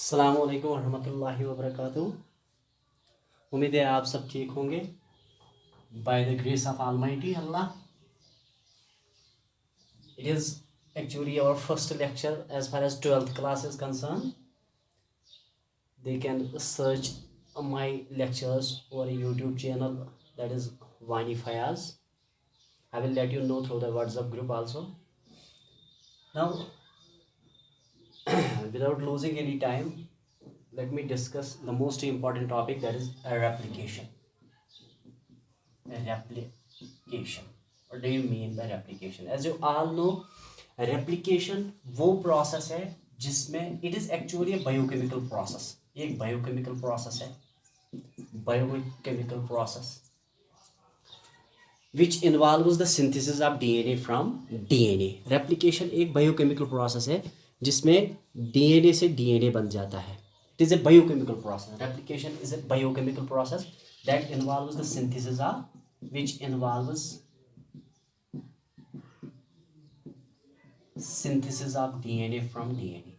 अस्सलामु अलैकुम रहमतुल्लाहि व बरकातुहू। उम्मीद है आप सब ठीक होंगे। By the grace of almighty Allah. It is actually our first lecture as far as 12th class is concerned. They can search my lectures over a YouTube channel, that is Wani Fayaz. I will let you know through the WhatsApp group also. Now, without losing any time, let me discuss the most important topic, that is a replication. Replication. What do you mean by replication? As you all know, replication वो process है जिसमें it is actually a biochemical process. ये एक biochemical process है, biochemical process which involves the synthesis of DNA from DNA. Replication एक biochemical process है जिसमें DNA से DNA बन जाता है. It is a biochemical process. Replication is a biochemical process that involves the synthesis of, which involves synthesis of DNA from DNA.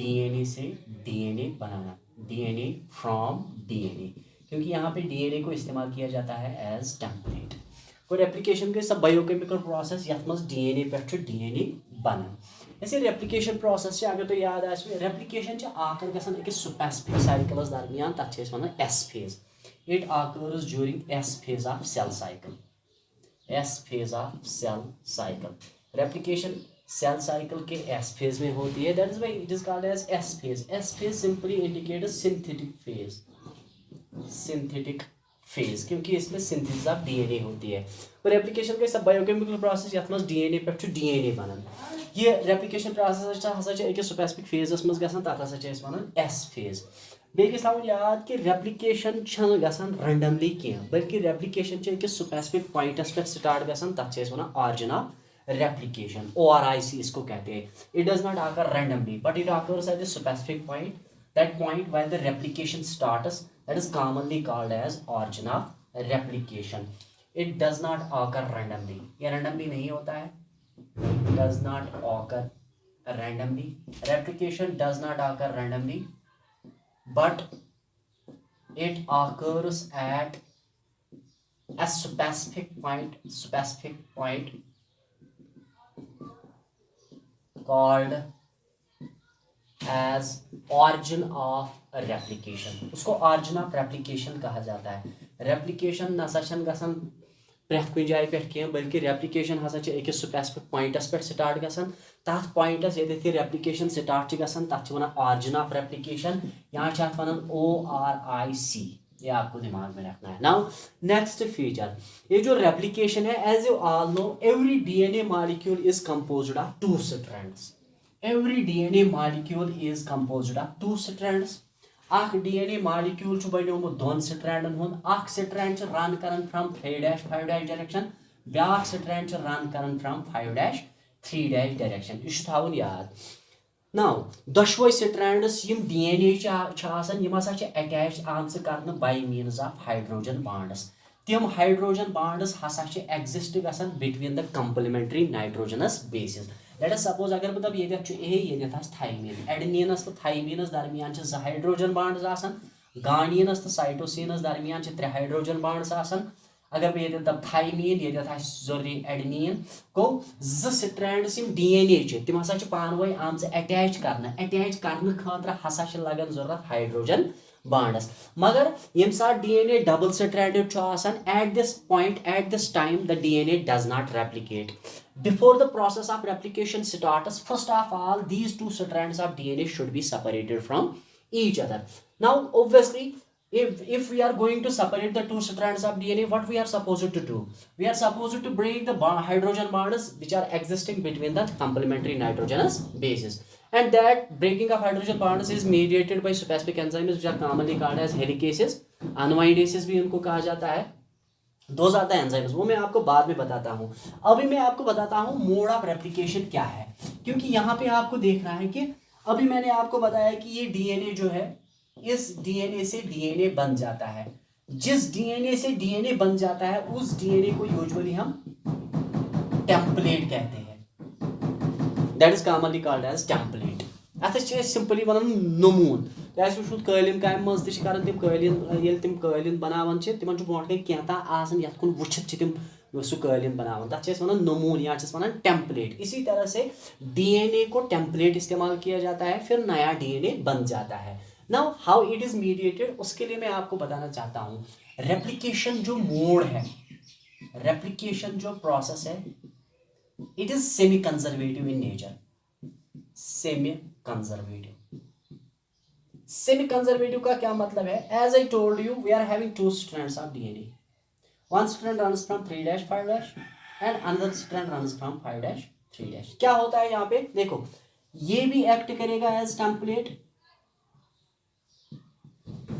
DNA से DNA banana, DNA from DNA, क्योंकि यहाँ पे DNA को इस्तेमाल किया जाता है एज टेम्पलेट. और रेप्लिकेशन के सब बायोकेमिकल प्रोसेस यथ मज DNA पे DNA बनान. ऐसे रेप्लिकेशन प्रोसेस से अगर तो याद आए, रेप्लिकेशन आकर गसन अकिस स्पेसिफिक साइकिल्स दरमियान तथ वनान S phase. It occurs during S phase of cell cycle. S phase of cell cycle. Replication cell cycle के S phase में होती है. That is why it is called as S phase. S phase simply indicates synthetic phase. Synthetic phase, क्योंकि इसमें synthesis of DNA होती है. और replication के सब biochemical process यथ मज DNA पे DNA बनन. ये replication process हसा छ एक specific phase मज गसन तथ हसा छ वनान S phase. बेगि थवन याद कि रेप्लिकेशन छन गसन रैंडमली कह, बल्कि रेप्लिकेशन छ एक स्पेसिफिक पॉइंटस पे स्टार्ट गसन तथ छ वनान ऑरिजिन ऑफ रेप्लिकेशन, ORIC इसको कहते हैं. It does not occur randomly but it occurs eight a specific point. That point when the replication starts, that is commonly called as origin of replication. It does not occur randomly. ये randomly नहीं होता है. Does not occur randomly. Replication does not occur randomly, but it occurs at a specific point called as origin of replication. उसको origin of replication कहा जाता है. Replication नसा छन गसन प्रेथ कुछ जाय पे कह, बल्कि रेप्लिकेशन हसा छ एक स्पेसिफिक पॉइंटस पे स्टार्ट गसन. तथ पॉइंटस ये रेप्लिकेशन स्टार्ट गसन तथ छ वनान ऑरिजिन ऑफ रेप्लिकेशन. यहाँ छ वनान ORIC. ये आपको दिमाग में रखना है. नाउ नेक्स्ट फीचर, ये जो रेप्लिकेशन है, as you all know, every DNA molecule is composed of two strands. Every DNA molecule is composed of two strands. Akh DNA molecule छु बन्योमुत दोन स्ट्रैंडन हुन. अख स्ट्रैंड छु रन करन फ्रॉम 3' 5' डायरेक्शन, ब्याक स्ट्रैंड छु रन करन फ्रॉम 5' 3' डायरेक्शन. इस थाउन याद. नाउ दशवै स्ट्रैंड्स यम DNA छ आसन, यम हसा छ अटैच आमस करन by means of hydrogen bonds. तिम हाइड्रोजन बॉन्ड्स हसा छ एग्जिस्ट गसन between the complementary nitrogenous bases. Let us suppose अगर मतलब ये छु A ये थाइमीन, एडेनिनस तो थाइमीनस दरमियान छ 2 हाइड्रोजन बॉन्ड्स आसन, गार्नियनस तो साइटोसिनस दरमियान छ 3 हाइड्रोजन बॉन्ड्स आसन. अगर ये तब थाइमीन ये जरूरी एडेनिन को 2 स्ट्रैंड्स यम DNA छ तिम हसा छ पानवय आमस अटैच करन खातिर हसा छ लगन जरूरत हाइड्रोजन बॉन्ड्स. मगर यम सा DNA डबल स्ट्रैंडेड छ आसन, at this time the DNA does not replicate. Before the process of replication starts, first of all these two strands of DNA should be separated from each other. Now obviously if we are going to separate the two strands of DNA, what we are supposed to do? We are supposed to break the hydrogen bonds which are existing between the complementary nitrogenous bases. And that breaking of hydrogen bonds is mediated by specific enzymes which are commonly called as helicases. Aminoidases भी उनको कहा जाता है. Those are the enzymes. वो मैं आपको बाद में बताता हूँ. अभी मैं आपको बताता हूँ मोड ऑफ रेप्लिकेशन क्या है, क्योंकि यहाँ पे आपको देखना है कि अभी मैंने आपको बताया कि ये DNA जो है, इस DNA से DNA बन जाता है. जिस DNA से DNA बन जाता है उस DNA को यूजुअली हम टेम्पलेट कहते हैं. That is commonly called as template. अत सिंपली वन नमून तुम वुचमुत कालीन काम मज तम कालीन कालीन बनावान तिमन ब्रोट कन कह ये कुन वुचित तिम सह कालीन बनावान तथ वन नमून या वन टेम्पलेट। इसी तरह से DNA को टेम्पलेट इस्तेमाल किया जाता है, फिर नया DNA बन जाता है। Now how it is mediated, उसके लिए मैं आपको बताना चाहता हूँ। रेप्लिकेशन जो मोड है, रेप्लिकेशन जो प्रोसेस है, it is semi conservative in nature. Semi conservative, semi conservative का क्या मतलब है? As I told you, we are having two strands of DNA. One strand runs from 3' 5' and another strand runs from 5' 3'. क्या होता है यहाँ पे देखो, ये भी एक्ट करेगा as template,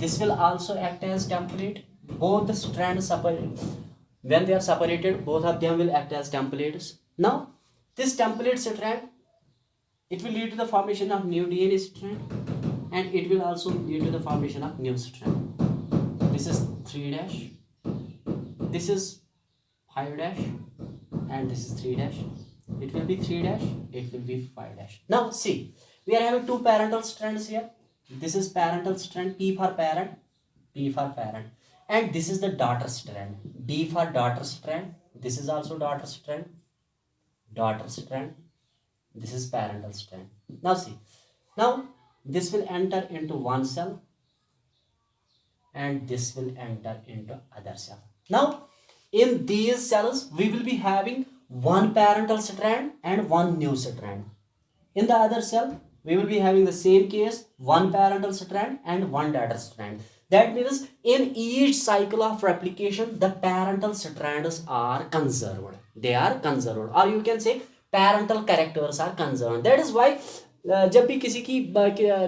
this will also act as template. Both the strands separate, when they are separated, both of them will act as templates. Now this template strand, it will lead to the formation of new DNA strand, and it will also lead to the formation of new strand. This is 3', this is 5', and this is 3'. It will be 3', it will be 5'. Now see, we are having two parental strands here. This is parental strand, P for parent, P for parent, and this is the daughter strand, D for daughter strand. This is also daughter strand, daughter strand. This is parental strand. Now see, now this will enter into one cell, and this will enter into other cell. Now in these cells we will be having one parental strand and one new strand. In the other cell we will be having the same case, one parental strand and one daughter strand. That means in each cycle of replication the parental strands are conserved. They are conserved, or you can say parental characters are conserved. That is why जब भी किसी की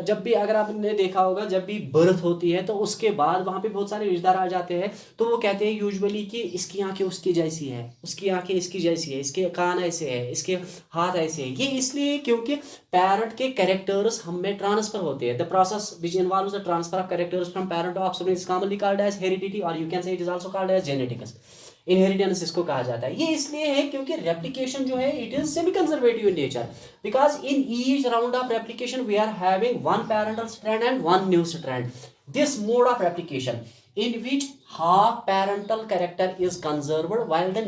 जब भी अगर आपने देखा होगा, जब भी बर्थ होती है तो उसके बाद वहाँ पे बहुत सारे रिश्तेदार आ जाते हैं, तो वो कहते हैं यूजुअली कि इसकी आंखें उसकी जैसी है, उसकी आंखें इसकी जैसी है, इसके कान ऐसे है, इसके हाथ ऐसे है। ये इसलिए क्योंकि पैरेंट के कैरेक्टर्स हम में ट्रांसफर होते हैं। The process which involves the transfer of characters from parent to offspring is commonly called as heredity, और you can say it is also called as genetics. Inheritance इसको कहा जाता है। ये इसलिए है क्योंकि रेप्लिकेशन जो है it is semi conservative in nature, because in each round of replication we are having one parental strand and one new strand. This mode of replication in which half parental character is conserved while the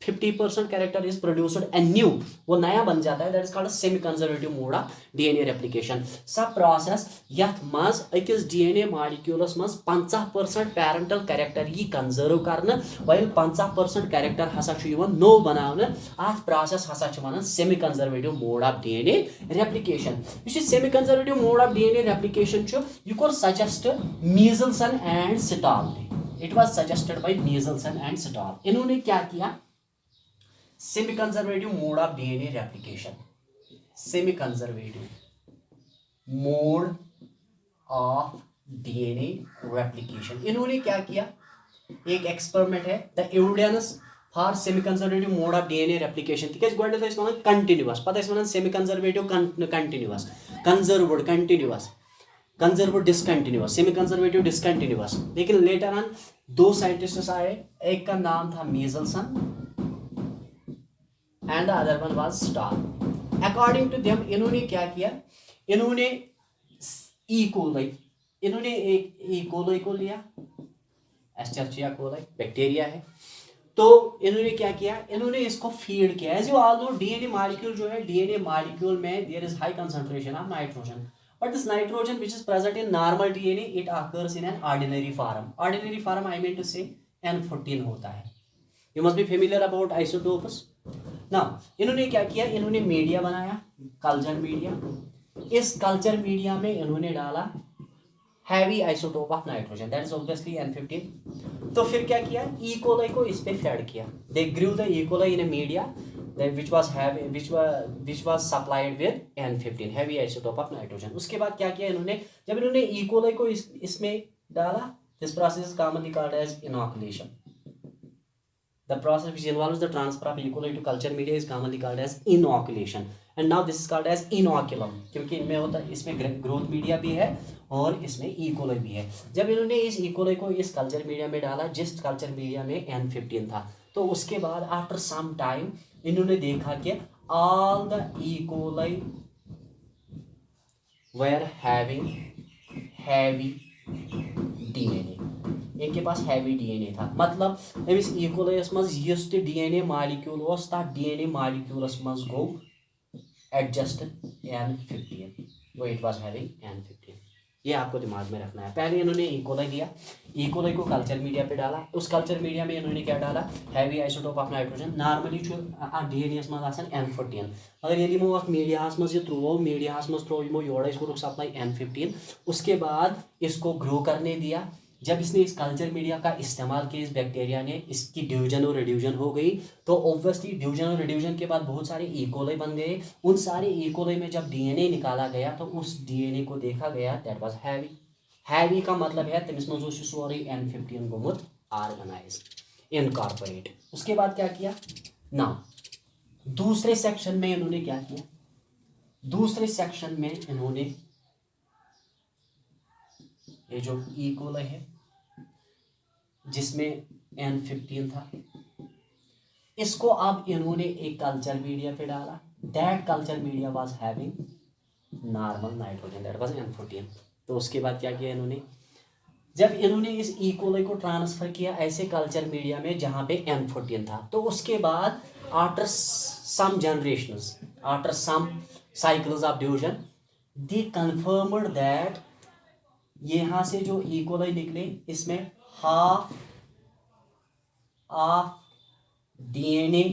50% character is produced and new, वो नया बन जाता है, that is called a semi conservative mode of DNA replication. सब process यथ मज अकिस DNA molecules मज 50% parental character ही conserve करना, while 50% character हसा छु यवन नो बनावना, आथ process हसा छु वनान semi conservative mode of DNA replication. This is semi conservative mode of DNA replication छु you could suggest Michelson and Stahl. It was suggested by Michelson and Stahl. इन्होंने क्या किया? Semi conservative mode of DNA replication. Semi conservative mode of DNA replication. इन्होंने क्या किया? एक experiment है, the evidence for semi conservative mode of DNA replication. तिकेज गोल्ड तो इसमें कंटिन्यूअस, पता है इसमें semi conservative continuous, conserved continuous, conserved discontinuous, semi conservative discontinuous. लेकिन लेटर ऑन दो साइंटिस्ट्स आए, एक का नाम था मीजल्सन and the other one was Stahl. According to them, इन्होंने क्या किया? इन्होंने E. coli, इन्होंने एक E. coli को लिया, एस्चेरिचिया कोलाई बैक्टीरिया है, तो इन्होंने क्या किया? इन्होंने इसको फीड किया. As you all know DNA molecule जो है, DNA मॉलिक्यूल में there is high concentration of nitrogen, but this nitrogen which is present in normal DNA it occurs in an ordinary form. Ordinary form I mean to say N14 होता है. You must be familiar about isotopes. Now इन्होंने क्या किया? इन्होंने media बनाया, culture media. इस culture media में इन्होंने डाला heavy isotope of nitrogen, that is obviously N15. तो फिर क्या किया? ई कोलाई को इस पे फेड किया. They grew the E coli in a media which was supplied with N15 heavy isotope of nitrogen. उसके बाद क्या किया इन्होंने? जब इन्होंने ई कोलाई को इसमें डाला, this process is commonly called as inoculation. The process which involves the transfer of E. coli to culture media is commonly called as inoculation, and now this is called as inoculum, क्योंकि इनमें होता है, इसमें growth media भी है और इसमें E. coli भी है. जब इन्होंने इस E. coli को इस कल्चर मीडिया में डाला, जिस कल्चर मीडिया में N15 था, तो उसके बाद आफ्टर सम टाइम इन्होंने देखा कि all the E. coli were having heavy DNA, इनके पास हैवी डीएनए था, मतलब अमिस इकोलस मज यस ते डीएनए मॉलिक्यूल ओस ता डीएनए मॉलिक्यूलस मज गो एडजस्ट N15, वो इट वाज हैविंग N15। ये आपको दिमाग में रखना है। पहले इन्होंने इकोलाई दिया, इकोलाई को कल्चर मीडिया पे डाला, उस कल्चर मीडिया में इन्होंने क्या डाला, heavy isotope of nitrogen, normally DNS मज आसान N14, मगर ये मीडियास मज त्रो मीडियास मज त्रो यमो योड़ इस सप्लाई N15, उसके बाद इसको ग्रो करने दिया। जब इसने इस कल्चर मीडिया का इस्तेमाल किया इस बैक्टीरिया ने, इसकी डिवीजन और रिड्यूजन हो गई, तो ऑब्वियसली डिवीजन और रिड्यूजन के बाद बहुत सारे इकोलाई बन गए। उन सारे इकोलाई में जब डीएनए निकाला गया तो उस डीएनए को देखा गया दैट वाज हैवी। हैवी का मतलब है तमिस मज सोरे N15 गोमुत ऑर्गेनाइज इनकॉर्पोरेट। उसके बाद क्या किया ना, दूसरे सेक्शन में इन्होंने क्या किया, दूसरे सेक्शन में इन्होंने ये जो इकोलाई है जिसमें N15 था, इसको अब इन्होंने एक कल्चर मीडिया पे डाला, that culture media was having normal nitrogen, that was N14। तो उसके बाद क्या किया इन्होंने, जब इन्होंने इस इकोलाई को ट्रांसफर किया ऐसे कल्चर मीडिया में जहां पे N14 था, तो उसके बाद after some generations, after some cycles of division, they confirmed that यहाँ से जो इकोलाई निकले इसमें half of DNA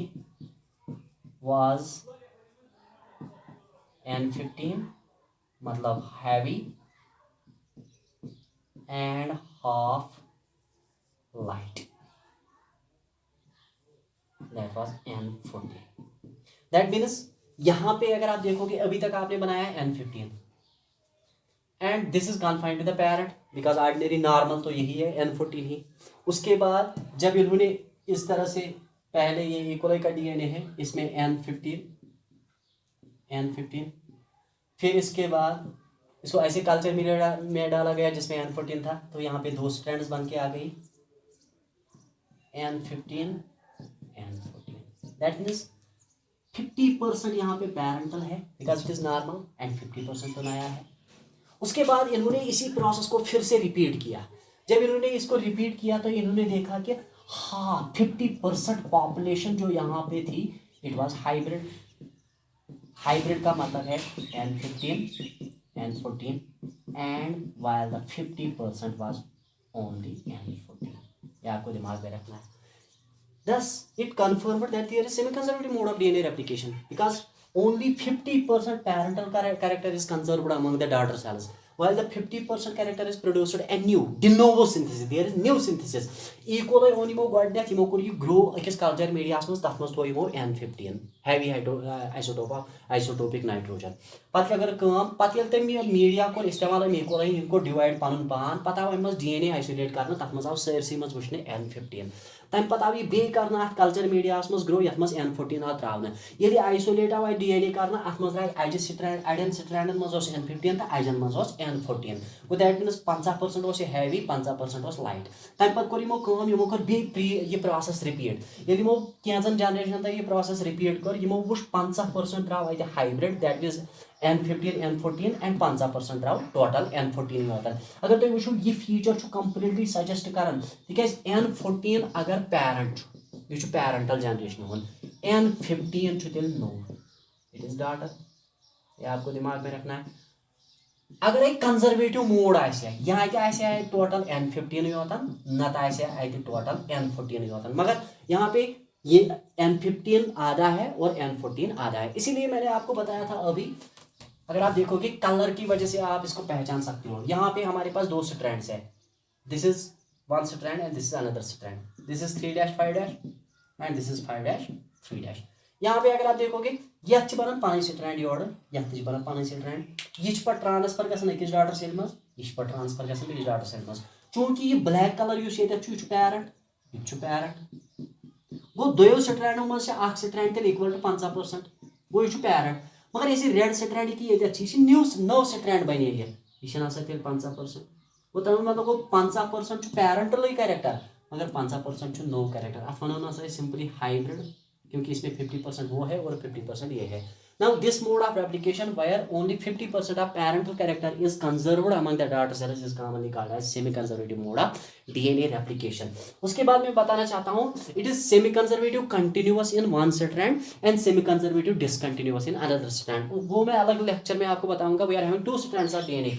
was N15, मतलब heavy, and half light, that was N14। That means यहाँ पे अगर आप देखोगे अभी तक आपने बनाया N15 and this is confined to the parent because ordinary normal तो यही है N14 ही। उसके बाद जब इन्होंने इस तरह से, पहले ये इकोलाई का डीएनए है, इसमें N15, फिर इसके बाद इसको ऐसे कल्चर में डाला गया जिसमें N14 था, तो यहाँ पे दो स्ट्रैंड्स बन के आ गई N15 N14। दैट मीन्स 50% यहाँ पे पैरेंटल है because it is normal and 50% तो नया है। उसके बाद इन्होंने इसी प्रोसेस को फिर से रिपीट किया। जब इन्होंने इसको रिपीट किया तो इन्होंने देखा कि हाँ 50% पॉपुलेशन जो यहाँ पे थी इट वाज हाइब्रिड। हाइब्रिड का मतलब है N15 N14 and while the 50% was only N14। ये आपको दिमाग में रखना है। Thus, it confirmed that there is semi-conservative mode of DNA replication because only 50% parental character is conserved among the daughter cells, while the 50% character is produced anew, de novo synthesis. There is new synthesis. E. coli onimo godnet imo kori grow akis culture media asmos tatmos to imo N15 heavy isotopic nitrogen. पत अगर काम पत ये तम media को इस्तेमाल E. coli इनको divide पान पान पता आव मज DNA आइसोलेट करना तथ मज आव सरसी मज वुचने N15। तम पत आव यह बे करना अत कल्चर मीडिया मज ग्रो यथ मज N14 आव त्रावना। ये आइसोलेट आव DNA करना अत मज द्राय अजि स्ट्रैंड अड़न स्ट्रैंडन मज N15 तो अजन मज N14। Go that means 50% heavy 50% light. तम पत कोर यमो कर ये प्रोसेस रिपीट। ये कैंचन जनरेशन तक ये प्रोसेस रिपीट कर यमो वुच 50% द्राव अत hybrid that means N15 N14 and 50% द्राव टोटल N14 वातन। अगर तुम वो ये फीचर कंप्लीटली सजेस्ट करान तिकाज N14 अगर पैरेंट ये पैरेंटल जनरेशन हो N15 तेल नो इट इज डॉटर। ये आपको दिमाग में रखना है। अगर एक कंजर्वेटिव मोड यहाँ टोटल N15 वातन नत टोटल N14 वातन, मगर यहाँ पे ये N15 आधा है और N14 आधा है। इसीलिए मैंने आपको बताया था अभी, अगर आप देखोगे कलर की वजह से आप इसको पहचान सकते हो। यहाँ पे हमारे पास दो स्ट्रैंड्स है, this is one strand and this is another strand, this is 3-5- and this is 5-3। यहाँ पे अगर आप देखोगे यह बनन पानी स्ट्रैंड योड़ यह बनन पानी स्ट्रैंड, यह पे ट्रांसफर गसन अकिस डॉटर सेल मज, यह पे ट्रांसफर गसन बेकिस डॉटर सेल मज। चूंकि यह ब्लैक कलर यह पैरेंट यह पैरेंट गो दोयो स्ट्रैंडों मज स्ट्रैंड तेल इक्वल टू 50% गो यह पैरेंट, मगर ये रेड स्ट्रैंड की नव स्ट्रैंड बने यह 50%। वो तमें मतलब गो 50% पैरेंटल कैरेक्टर मगर 50% नो कैरेक्टर। अत वो सिंपली हाइब्रिड क्योंकि इसमें 50% वो है और 50% ये है। Now this mode of replication where only 50% of parental character is conserved among the daughter cells is commonly called as semi-conservative mode of DNA replication. उसके बाद मैं बताना चाहता हूँ it is semi-conservative continuous in one strand and semi-conservative discontinuous in another strand. वो मैं अलग lecture में आपको बताऊंगा. We are having two strands of DNA.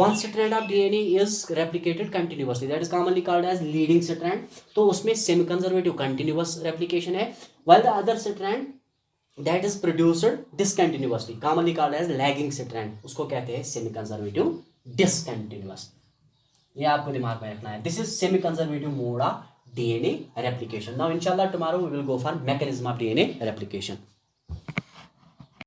One strand of DNA is replicated continuously, that is commonly called as leading strand. तो उसमें semi-conservative continuous replication है, while the other strand that is produced discontinuously commonly called as lagging strand, उसको कहते हैं semi conservative discontinuous. ये आपको दिमाग में रखना है. This is semi conservative mode of DNA replication. Now inshallah tomorrow we will go for mechanism of DNA replication.